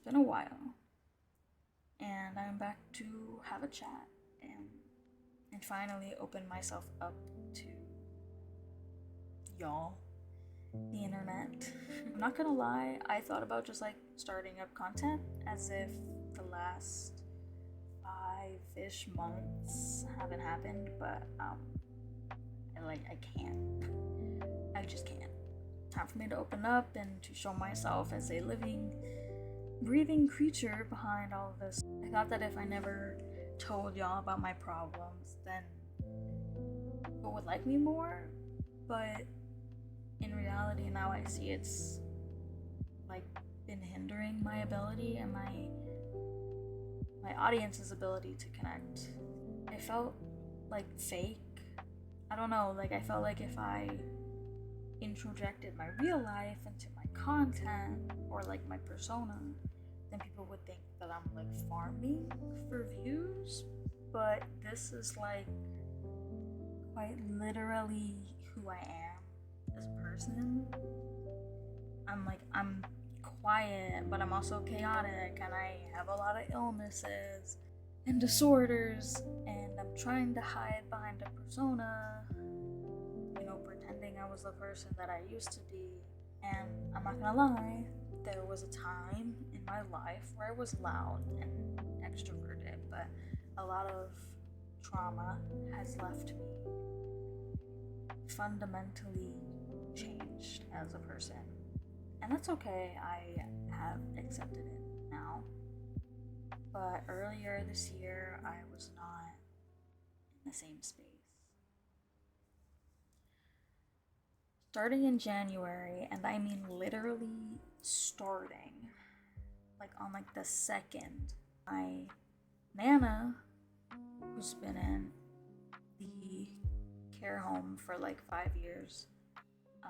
been a while, and I'm back to have a chat and finally open myself up to y'all, the internet. I'm not gonna lie, I thought about just like starting up content as if the last 5-ish months haven't happened, but I can't. I just can't. Time for me to open up and to show myself as a living, breathing creature behind all of this. I thought that if I never told y'all about my problems, then people would like me more, but in reality now I see it's like been hindering my ability and my audience's ability to connect. I felt like fake. I don't know, like I felt like if I introjected my real life into my content or like my persona, then people would think that I'm like farming for views. But this is like quite literally who I am as a person. I'm quiet, but I'm also chaotic, and I have a lot of illnesses and disorders, and I'm trying to hide behind a persona, pretending I was the person that I used to be. And I'm not gonna lie, there was a time in my life where I was loud and extroverted, but a lot of trauma has left me fundamentally changed as a person. And that's okay, I have accepted it now. But earlier this year, I was not in the same space. Starting in January, and I mean literally starting, like on like the second, my Nana, who's been in the care home for like 5 years,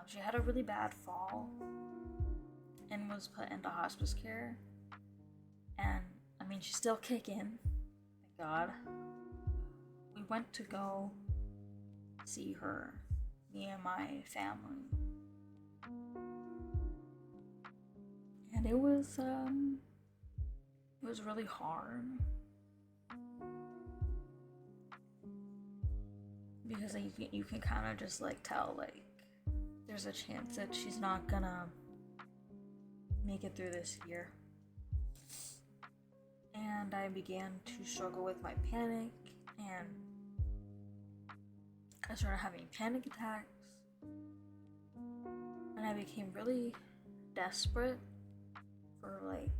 she had a really bad fall and was put into hospice care. And I mean, she's still kicking, thank God. We went to go see her, me and my family, and it was really hard because you can kind of just like tell like there's a chance that she's not gonna make it through this year. And I began to struggle with my panic, and I started having panic attacks, and I became really desperate for like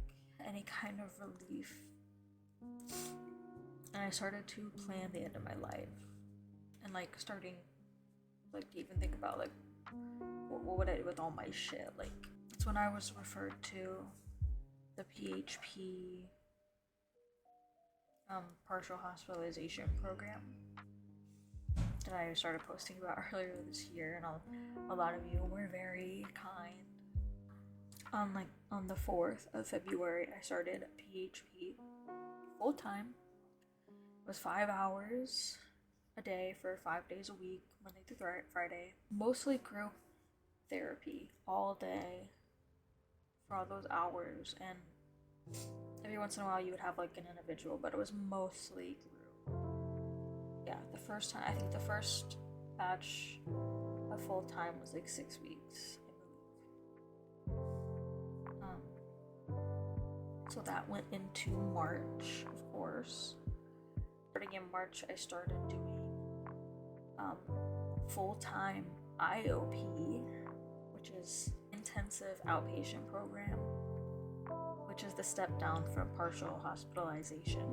any kind of relief. And I started to plan the end of my life, and like starting like to even think about like what would I do with all my shit. Like that's when I was referred to the PHP partial hospitalization program that I started posting about earlier this year, and a lot of you were very kind. On the 4th of February, I started PHP full time. It was 5 hours a day for 5 days a week, Monday through Friday. Mostly group therapy all day for all those hours, and every once in a while you would have like an individual, but it was mostly group. Yeah, the first time, I think the first batch of full time was like 6 weeks, I believe. So that went into March, of course. Starting in March, I started doing full-time IOP, which is intensive outpatient program, which is the step down from partial hospitalization.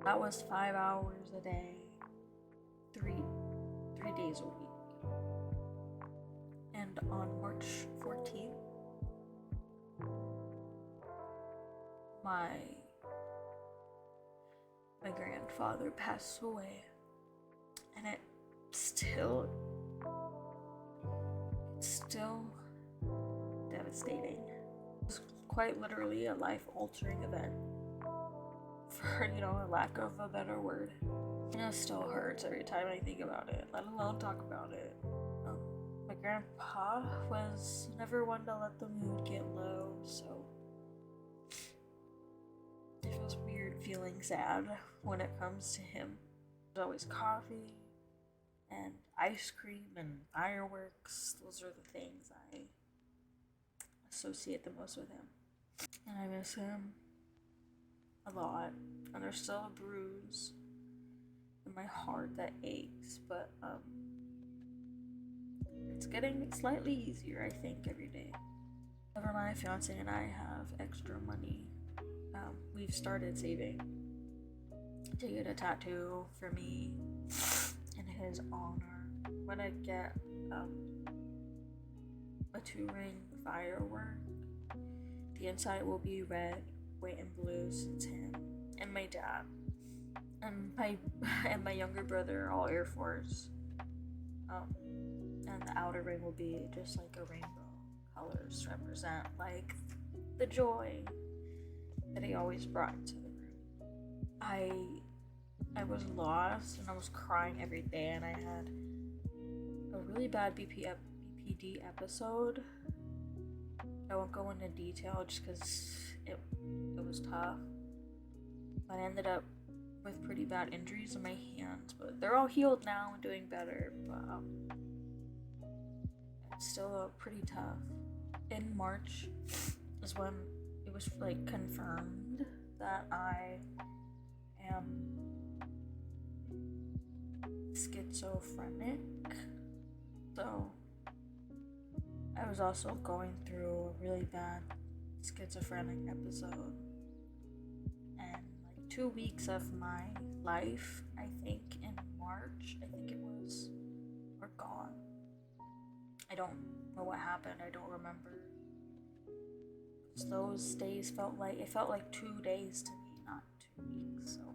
That was 5 hours a day, three days a week. And on March 14th, my grandfather passed away, and it's still devastating. It was quite literally a life-altering event, for a lack of a better word. And it still hurts every time I think about it, let alone talk about it. My grandpa was never one to let the mood get low, so feeling sad when it comes to him. There's always coffee and ice cream and fireworks. Those are the things I associate the most with him. And I miss him a lot. And there's still a bruise in my heart that aches, but it's getting slightly easier, I think, every day. Whenever my fiance and I have extra money, we've started saving to get a tattoo for me in his honor. When I get a 2-ring firework, the inside will be red, white, and blue, since him and my dad and my younger brother are all Air Force. And the outer ring will be just like a rainbow colors to represent like the joy that he always brought to the room. I was lost and I was crying every day, and I had a really bad BPD episode. I won't go into detail just because it was tough. But I ended up with pretty bad injuries in my hands, but they're all healed now and doing better. But it's still pretty tough. In March is when it was like confirmed that I am schizophrenic. So I was also going through a really bad schizophrenic episode, and like 2 weeks of my life, I think in March, I think it was, were gone. I don't know what happened. I don't remember. Those days felt like 2 days to me, not 2 weeks. So,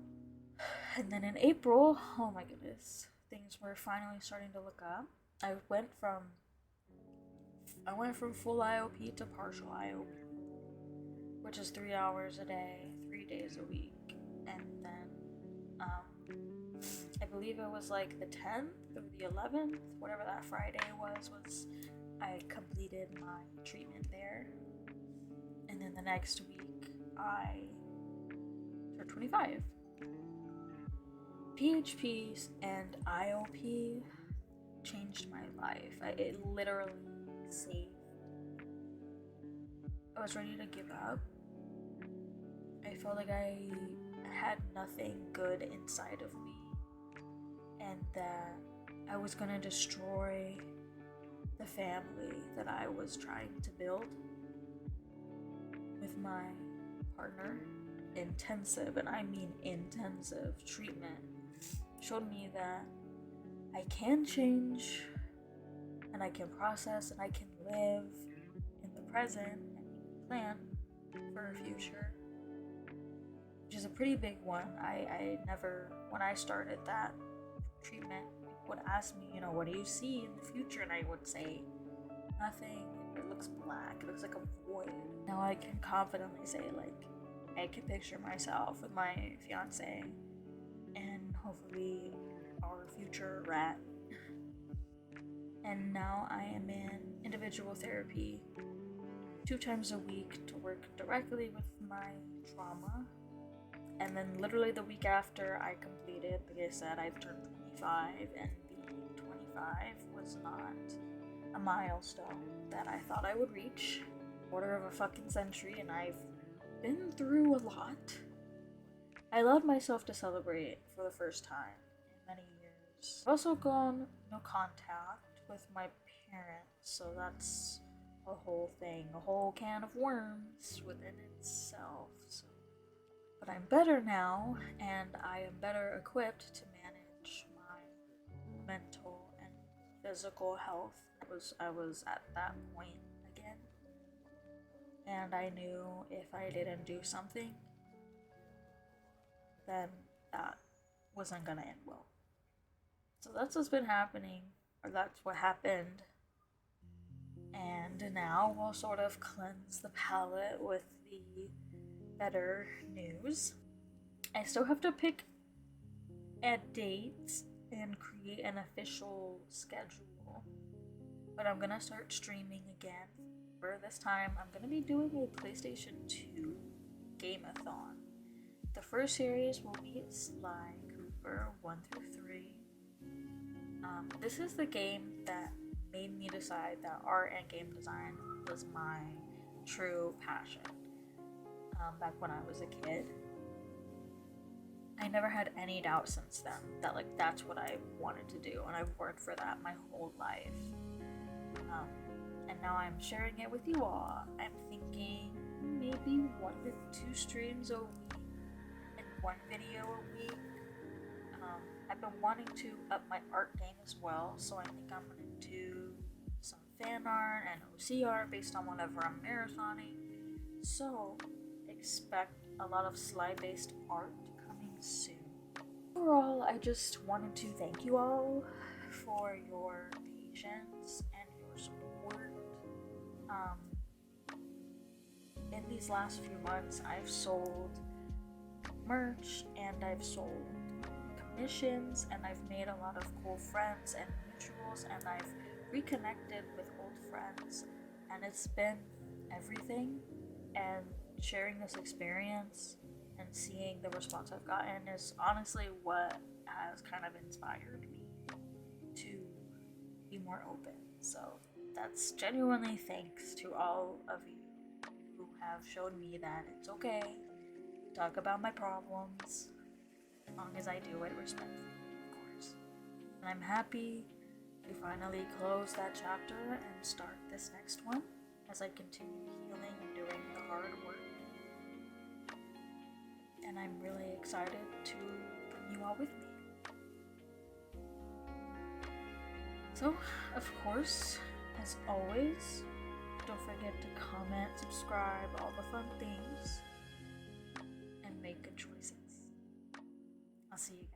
and then in April, oh my goodness, things were finally starting to look up. I went from full IOP to partial IOP, which is 3 hours a day, 3 days a week. And then I believe it was like the 10th or the 11th, whatever that Friday was I completed my treatment there. And then the next week I turned 25. PHP and IOP changed my life. It literally saved. I was ready to give up. I felt like I had nothing good inside of me, and that I was gonna destroy the family that I was trying to build with my partner. Intensive, and I mean intensive, treatment showed me that I can change, and I can process, and I can live in the present and plan for a future, which is a pretty big one. I never, when I started that treatment, people would ask me, what do you see in the future? And I would say, nothing. It looks black. It looks like a void. Now I can confidently say, I can picture myself with my fiance and hopefully our future rat. And now I am in individual therapy 2 times a week to work directly with my trauma. And then literally the week after I completed, like I said, I've turned 25, and being 25 was not a milestone that I thought I would reach. Quarter of a fucking century, and I've been through a lot. I allowed myself to celebrate for the first time in many years. I've also gone no contact with my parents, so that's a whole thing, a whole can of worms within itself. But I'm better now, and I am better equipped to manage my mental and physical health. I was at that point again, and I knew if I didn't do something, then that wasn't gonna end well. So that's what's been happening, or that's what happened. And now we'll sort of cleanse the palate with the better news. I still have to pick a date and create an official schedule, but I'm gonna start streaming again. For this time, I'm gonna be doing a PlayStation 2 game-a-thon. the first series will be Sly Cooper 1 through 3. This is the game that made me decide that art and game design was my true passion. Back when I was a kid, I never had any doubt since then that that's what I wanted to do, and I've worked for that my whole life. And now I'm sharing it with you all. I'm thinking maybe 1 to 2 streams a week and 1 video a week. I've been wanting to up my art game as well, so I think I'm gonna do some fan art and OCR based on whatever I'm marathoning. So expect a lot of Sly-based art coming soon. Overall, I just wanted to thank you all for your patience and your support. In these last few months, I've sold merch and I've sold commissions, and I've made a lot of cool friends and mutuals, and I've reconnected with old friends, and it's been everything. And sharing this experience and seeing the response I've gotten is honestly what has kind of inspired me to be more open. So that's genuinely thanks to all of you who have shown me that it's okay to talk about my problems, as long as I do it respectfully, of course. And I'm happy to finally close that chapter and start this next one as I continue healing and doing the hard work. And I'm really excited to bring you all with me. So, of course, as always, don't forget to comment, subscribe, all the fun things, and make good choices. I'll see you guys.